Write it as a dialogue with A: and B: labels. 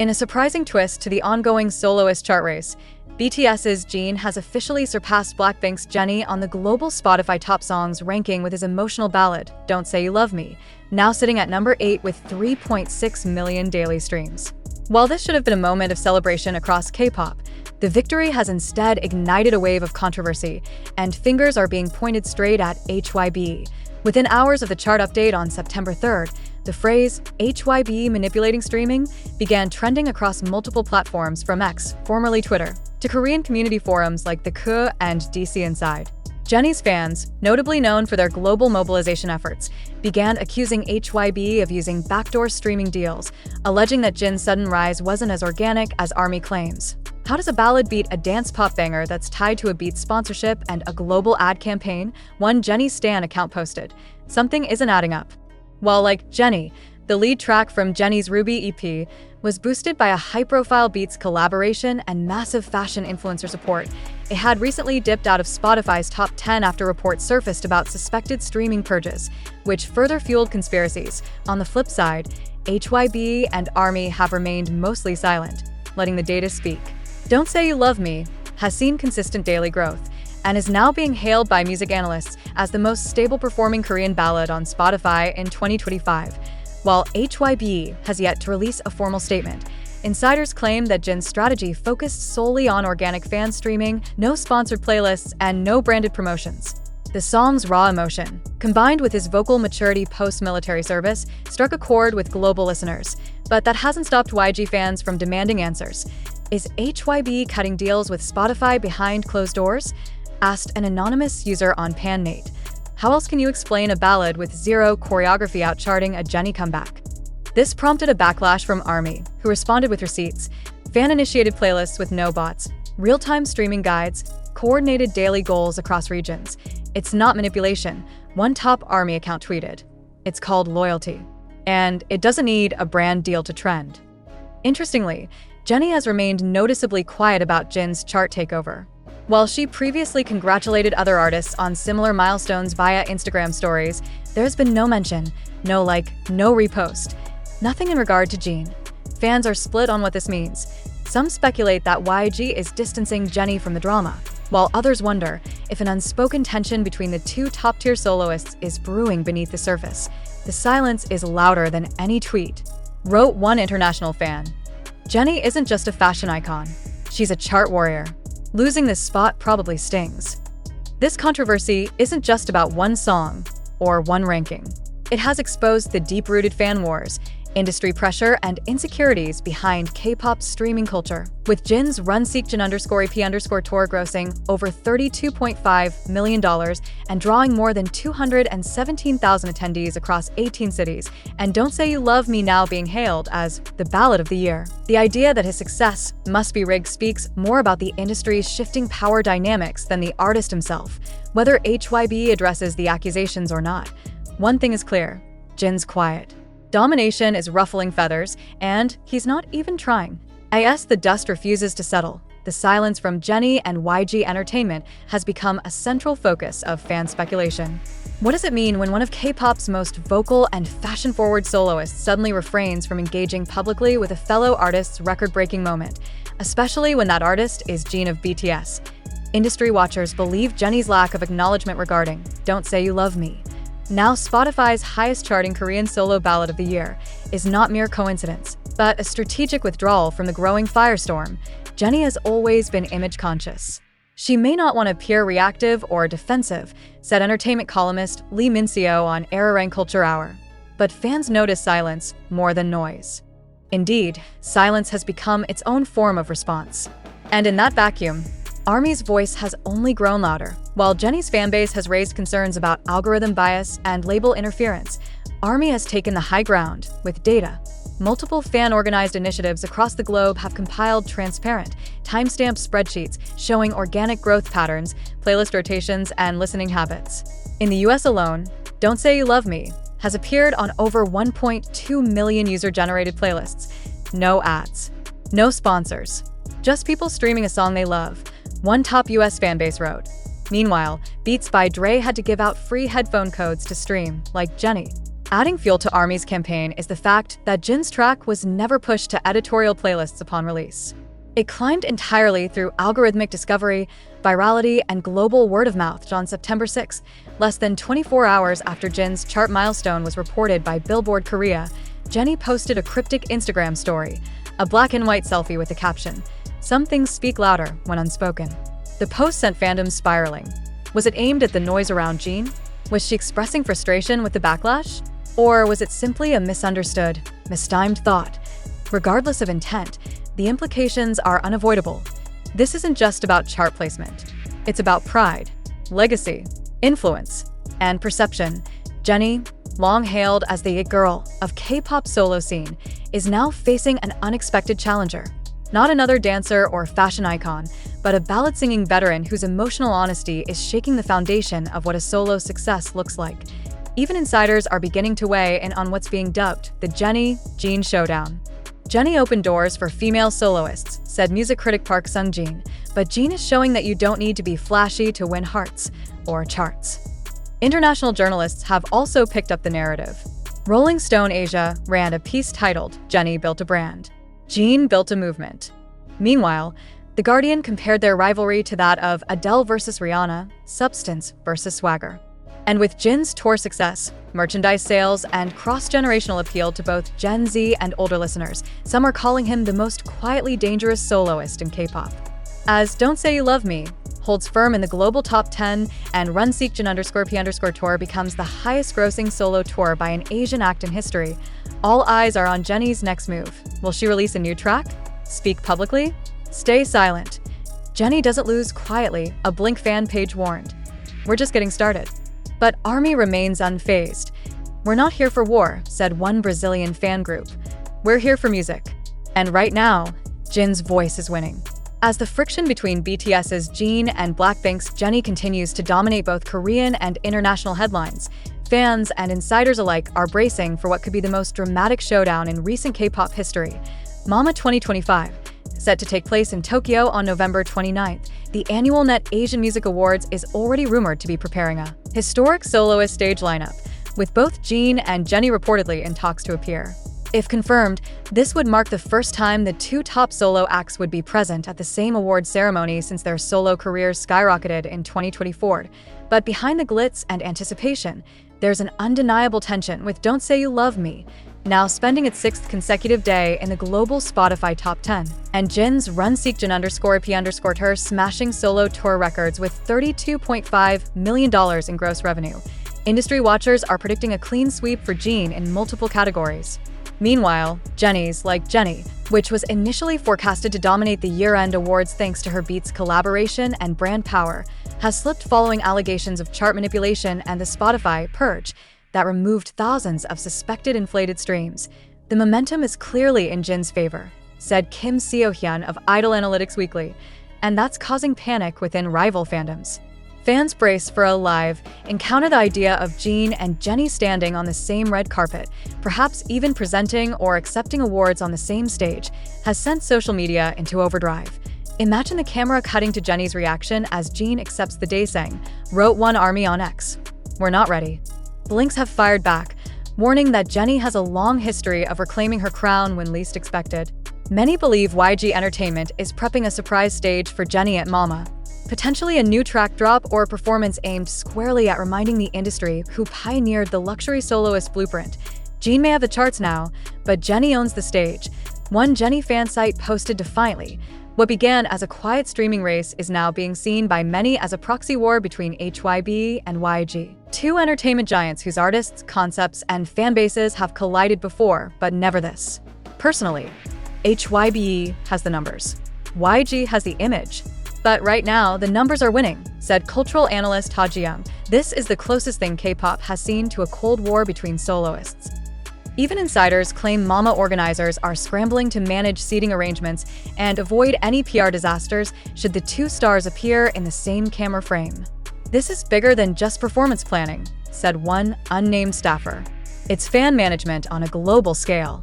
A: In a surprising twist to the ongoing soloist chart race, BTS's Jin has officially surpassed Blackpink's Jennie on the global Spotify top songs ranking with his emotional ballad, Don't Say You Love Me, now sitting at number 8 with 3.6 million daily streams. While this should have been a moment of celebration across K-pop, the victory has instead ignited a wave of controversy, and fingers are being pointed straight at HYB. Within hours of the chart update on September 3rd, the phrase HYB manipulating streaming began trending across multiple platforms from X, formerly Twitter, to Korean community forums like the K and DC Inside. Jennie's fans, notably known for their global mobilization efforts, began accusing HYB of using backdoor streaming deals, alleging that Jin's sudden rise wasn't as organic as ARMY claims. How does a ballad beat a dance pop banger that's tied to a Beats sponsorship and a global ad campaign? One Jennie Stan account posted. Something isn't adding up. While like Jennie, the lead track from Jennie's Ruby EP was boosted by a high-profile Beats collaboration and massive fashion influencer support, it had recently dipped out of Spotify's top 10 after reports surfaced about suspected streaming purges, which further fueled conspiracies. On the flip side, HYB and ARMY have remained mostly silent, letting the data speak. Don't Say You Love Me has seen consistent daily growth, and is now being hailed by music analysts as the most stable performing Korean ballad on Spotify in 2025. While HYB has yet to release a formal statement, insiders claim that Jin's strategy focused solely on organic fan streaming, no sponsored playlists, and no branded promotions. The song's raw emotion, combined with his vocal maturity post-military service, struck a chord with global listeners. But that hasn't stopped YG fans from demanding answers. Is HYB cutting deals with Spotify behind closed doors? Asked an anonymous user on PanNate. How else can you explain a ballad with zero choreography outcharting a Jennie comeback? This prompted a backlash from ARMY, who responded with receipts, fan-initiated playlists with no bots, real-time streaming guides, coordinated daily goals across regions. It's not manipulation, one top ARMY account tweeted. It's called loyalty. And it doesn't need a brand deal to trend. Interestingly, Jennie has remained noticeably quiet about Jin's chart takeover. While she previously congratulated other artists on similar milestones via Instagram stories, there's been no mention, no like, no repost. Nothing in regard to Jin. Fans are split on what this means. Some speculate that YG is distancing Jennie from the drama, while others wonder if an unspoken tension between the two top-tier soloists is brewing beneath the surface. The silence is louder than any tweet, wrote one international fan. Jennie isn't just a fashion icon, she's a chart warrior. Losing this spot probably stings. This controversy isn't just about one song or one ranking. It has exposed the deep-rooted fan wars, industry pressure, and insecurities behind K-pop's streaming culture. With Jin's Run Seokjin _EP tour grossing over $32.5 million and drawing more than 217,000 attendees across 18 cities, and Don't Say You Love Me now being hailed as the ballad of the year. The idea that his success must be rigged speaks more about the industry's shifting power dynamics than the artist himself, whether HYB addresses the accusations or not. One thing is clear, Jin's quiet. Domination is ruffling feathers, and he's not even trying. As the dust refuses to settle, the silence from Jennie and YG Entertainment has become a central focus of fan speculation. What does it mean when one of K-pop's most vocal and fashion-forward soloists suddenly refrains from engaging publicly with a fellow artist's record-breaking moment, especially when that artist is Jin of BTS? Industry watchers believe Jennie's lack of acknowledgement regarding Don't Say You Love Me, now Spotify's highest-charting Korean solo ballad of the year, is not mere coincidence, but a strategic withdrawal from the growing firestorm. Jennie has always been image-conscious. She may not want to appear reactive or defensive, said entertainment columnist Lee Min-seo on Arirang Culture Hour. But fans notice silence more than noise. Indeed, silence has become its own form of response. And in that vacuum, ARMY's voice has only grown louder. While Jennie's fanbase has raised concerns about algorithm bias and label interference, ARMY has taken the high ground with data. Multiple fan-organized initiatives across the globe have compiled transparent, timestamped spreadsheets showing organic growth patterns, playlist rotations, and listening habits. In the US alone, Don't Say You Love Me has appeared on over 1.2 million user-generated playlists. No ads, no sponsors, just people streaming a song they love, one top US fanbase wrote. Meanwhile, Beats by Dre had to give out free headphone codes to stream, like Jennie. Adding fuel to ARMY's campaign is the fact that Jin's track was never pushed to editorial playlists upon release. It climbed entirely through algorithmic discovery, virality, and global word-of-mouth on September 6, less than 24 hours after Jin's chart milestone was reported by Billboard Korea. Jennie posted a cryptic Instagram story, a black and white selfie with the caption, "Some things speak louder when unspoken." The post sent fandom spiraling. Was it aimed at the noise around Jin? Was she expressing frustration with the backlash? Or was it simply a misunderstood, mistimed thought? Regardless of intent, the implications are unavoidable. This isn't just about chart placement. It's about pride, legacy, influence, and perception. Jennie, long hailed as the it girl of K-pop solo scene, is now facing an unexpected challenger. Not another dancer or fashion icon, but a ballad-singing veteran whose emotional honesty is shaking the foundation of what a solo success looks like. Even insiders are beginning to weigh in on what's being dubbed the Jennie-Jin showdown. Jennie opened doors for female soloists, said music critic Park Seokjin, but Jin is showing that you don't need to be flashy to win hearts or charts. International journalists have also picked up the narrative. Rolling Stone Asia ran a piece titled, "Jennie Built a Brand. Jin Built a Movement." Meanwhile, The Guardian compared their rivalry to that of Adele versus Rihanna, substance versus swagger. And with Jin's tour success, merchandise sales, and cross-generational appeal to both Gen Z and older listeners, some are calling him the most quietly dangerous soloist in K-pop. As Don't Say You Love Me holds firm in the global top 10 and Run Seokjin_P_ tour becomes the highest-grossing solo tour by an Asian act in history, all eyes are on Jennie's next move. Will she release a new track? Speak publicly? Stay silent. Jennie doesn't lose quietly, a Blink fan page warned. We're just getting started. But ARMY remains unfazed. "We're not here for war," said one Brazilian fan group. "We're here for music." And right now, Jin's voice is winning. As the friction between BTS's Jin and Blackpink's Jennie continues to dominate both Korean and international headlines, fans and insiders alike are bracing for what could be the most dramatic showdown in recent K-pop history. Mama 2025, set to take place in Tokyo on November 29th, the annual Net Asian Music Awards is already rumored to be preparing a historic soloist stage lineup, with both Jin and Jennie reportedly in talks to appear. If confirmed, this would mark the first time the two top solo acts would be present at the same award ceremony since their solo careers skyrocketed in 2024. But behind the glitz and anticipation, there's an undeniable tension with Don't Say You Love Me now spending its 6th consecutive day in the global Spotify top 10, and Jin's Run Seokjin_P_ tour smashing solo tour records with $32.5 million in gross revenue. Industry watchers are predicting a clean sweep for Jin in multiple categories. Meanwhile, Jennie's Like Jennie, which was initially forecasted to dominate the year-end awards thanks to her Beats collaboration and brand power, has slipped following allegations of chart manipulation and the Spotify purge that removed thousands of suspected inflated streams. The momentum is clearly in Jin's favor, said Kim Seokjin of Idol Analytics Weekly, and that's causing panic within rival fandoms. Fans brace for a live encounter. The idea of Jin and Jennie standing on the same red carpet, perhaps even presenting or accepting awards on the same stage, has sent social media into overdrive. Imagine the camera cutting to Jennie's reaction as Jin accepts the daesang, wrote one ARMY on X. "We're not ready." Blinks have fired back, warning that Jennie has a long history of reclaiming her crown when least expected. Many believe YG Entertainment is prepping a surprise stage for Jennie at Mama. Potentially a new track drop or a performance aimed squarely at reminding the industry who pioneered the luxury soloist blueprint. Jin may have the charts now, but Jennie owns the stage. One Jennie fan site posted defiantly, "What began as a quiet streaming race is now being seen by many as a proxy war between HYB and YG. Two entertainment giants whose artists, concepts, and fan bases have collided before, but never this." Personally, HYB has the numbers. YG has the image. But right now, the numbers are winning, said cultural analyst Ha Ji-young. This is the closest thing K-pop has seen to a cold war between soloists. Even insiders claim Mama organizers are scrambling to manage seating arrangements and avoid any PR disasters should the two stars appear in the same camera frame. "This is bigger than just performance planning," said one unnamed staffer. "It's fan management on a global scale."